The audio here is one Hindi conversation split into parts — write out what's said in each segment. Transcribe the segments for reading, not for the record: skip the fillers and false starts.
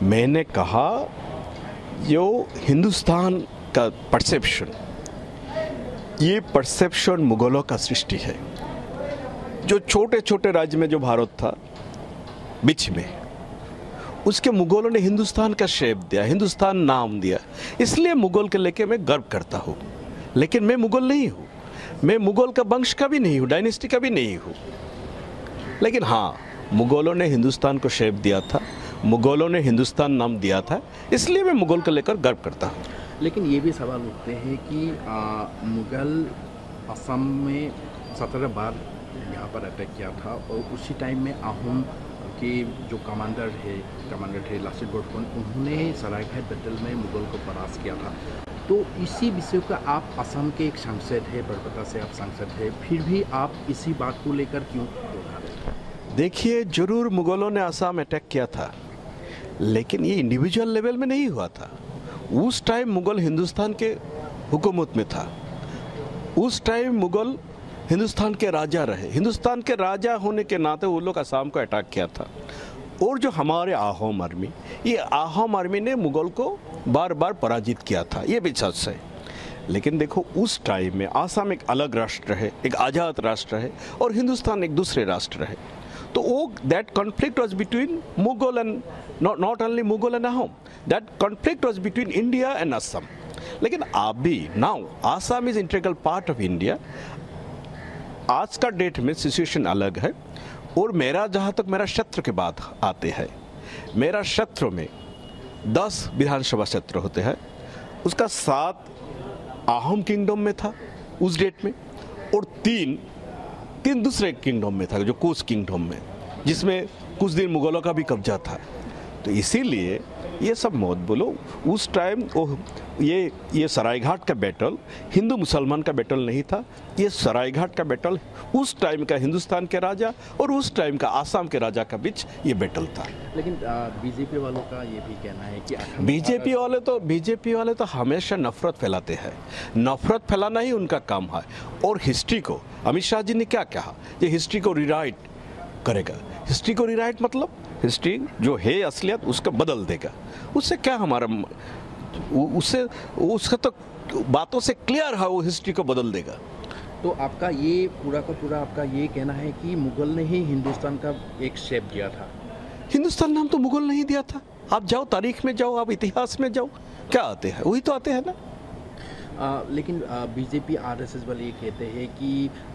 मैंने कहा जो हिंदुस्तान का परसेप्शन, ये परसेप्शन मुगलों का सृष्टि है। जो छोटे छोटे राज्य में जो भारत था बीच में, उसके मुगलों ने हिंदुस्तान का शेप दिया, हिंदुस्तान नाम दिया। इसलिए मुगल के लेके मैं गर्व करता हूँ। लेकिन मैं मुगल नहीं हूँ, मैं मुगल का वंश का भी नहीं हूँ, डायनेस्टी का भी नहीं हूँ। लेकिन हाँ, मुगलों ने हिंदुस्तान को शेप दिया था, मुगलों ने हिंदुस्तान नाम दिया था, इसलिए मैं मुगल को लेकर गर्व करता हूँ। लेकिन ये भी सवाल उठते हैं कि मुगल असम में 17 बार यहाँ पर अटैक किया था और उसी टाइम में आहूम के जो कमांडर थे लासित बोरफुकन, उन्होंने सरायघाट बैटल में मुगल को परास्त किया था। तो इसी विषय का आप असम के एक सांसद है, बरपता से आप सांसद है, फिर भी आप इसी बात को लेकर क्यों दोहरा रहे हैं? देखिए, जरूर मुगलों ने असम अटैक किया था, लेकिन ये इंडिविजुअल लेवल में नहीं हुआ था। उस टाइम मुगल हिंदुस्तान के हुकूमत में था, उस टाइम मुगल हिंदुस्तान के राजा रहे। हिंदुस्तान के राजा होने के नाते वो लोग असम को अटैक किया था। और जो हमारे आहोम आर्मी, ये आहोम आर्मी ने मुगल को बार बार पराजित किया था, ये भी सच है। लेकिन देखो, उस टाइम में असम एक अलग राष्ट्र है, एक आज़ाद राष्ट्र है, और हिंदुस्तान एक दूसरे राष्ट्र है। तो वो that conflict was between Mughal and not only Mughal and Ahom, that conflict was between India and Assam. लेकिन अभी now Assam is integral part of India. आज का डेट में सिचुएशन अलग है। और मेरा जहाँ तक मेरा क्षेत्र के बात आते हैं, मेरा क्षेत्र में 10 विधानसभा क्षेत्र होते हैं, उसका 7 आहोम किंगडम में था उस डेट में, और तीन दूसरे किंगडम में था, जो कोच किंगडम में, जिसमें कुछ दिन मुगलों का भी कब्जा था। तो इसीलिए ये सब मत बोलो। उस टाइम ये सरायघाट का बैटल हिंदू मुसलमान का बैटल नहीं था। ये सरायघाट का बैटल उस टाइम का हिंदुस्तान के राजा और उस टाइम का आसाम के राजा का बीच ये बैटल था। लेकिन बीजेपी वालों का ये भी कहना है कि बीजेपी वाले तो हमेशा नफरत फैलाते हैं। नफरत फैलाना ही उनका काम है। और हिस्ट्री को अमित शाह जी ने क्या कहा, ये हिस्ट्री को रिराइट करेगा। हिस्ट्री को रिराइट मतलब हिस्ट्री जो है असलियत उसका बदल देगा। उससे क्या हमारा, उसका तो बातों से क्लियर है, वो हिस्ट्री को बदल देगा। तो आपका ये पूरा का पूरा आपका ये कहना है कि मुगल ने ही हिंदुस्तान का एक शेप दिया था? हिंदुस्तान नाम तो मुगल नहीं दिया था। आप जाओ तारीख में जाओ, आप इतिहास में जाओ, क्या आते हैं वही तो आते हैं ना। लेकिन बीजेपी आरएसएस वाले ये कहते हैं कि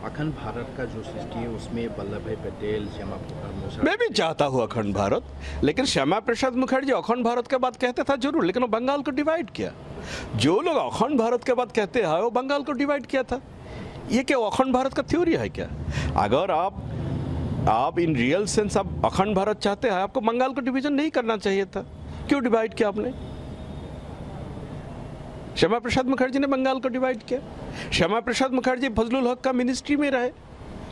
अखंड भारत का जो सृष्टि है उसमें वल्लभ भाई पटेल, श्यामा प्रसाद मुखर्जी। मैं भी चाहता हूँ अखंड भारत, लेकिन श्यामा प्रसाद मुखर्जी अखंड भारत के बात कहते था जरूर, लेकिन वो बंगाल को डिवाइड किया। जो लोग अखंड भारत के बात कहते हैं वो बंगाल को डिवाइड किया था। ये क्या अखंड भारत का थ्योरी है क्या? अगर आप इन रियल सेंस आप अखंड भारत चाहते हैं, आपको बंगाल को डिवीजन नहीं करना चाहिए था। क्यों डिवाइड किया आपने? श्यामा प्रसाद मुखर्जी ने बंगाल को डिवाइड किया। श्यामा प्रसाद मुखर्जी फजलुल हक का मिनिस्ट्री में रहे,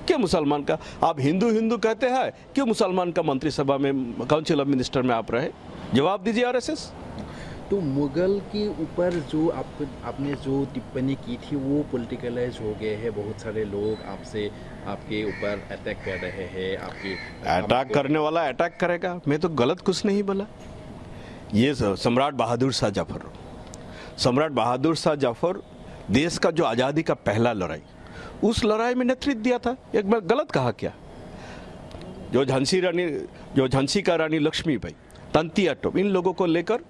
क्यों मुसलमान का? आप हिंदू कहते हैं, क्यों मुसलमान का मंत्रिसभा में, काउंसिल ऑफ मिनिस्टर में आप रहे? जवाब दीजिए आरएसएस। तो मुगल के ऊपर जो आपने जो टिप्पणी की थी वो पॉलिटिकलाइज हो गए हैं। बहुत सारे लोग आपके ऊपर अटैक कर रहे हैं। अटैक करने वाला अटैक करेगा, मैं तो गलत कुछ नहीं बोला। ये सम्राट बहादुर शाह जफर देश का जो आज़ादी का पहला लड़ाई, उस लड़ाई में नेतृत्व दिया था। एक बार गलत कहा क्या? जो झांसी का रानी लक्ष्मीबाई, तंतिया टोप, इन लोगों को लेकर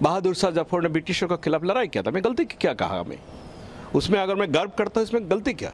बहादुर शाह जफर ने ब्रिटिशों के खिलाफ लड़ाई किया था। मैं गलती क्या कहा? मैं उसमें अगर मैं गर्व करता हूँ, इसमें गलती क्या?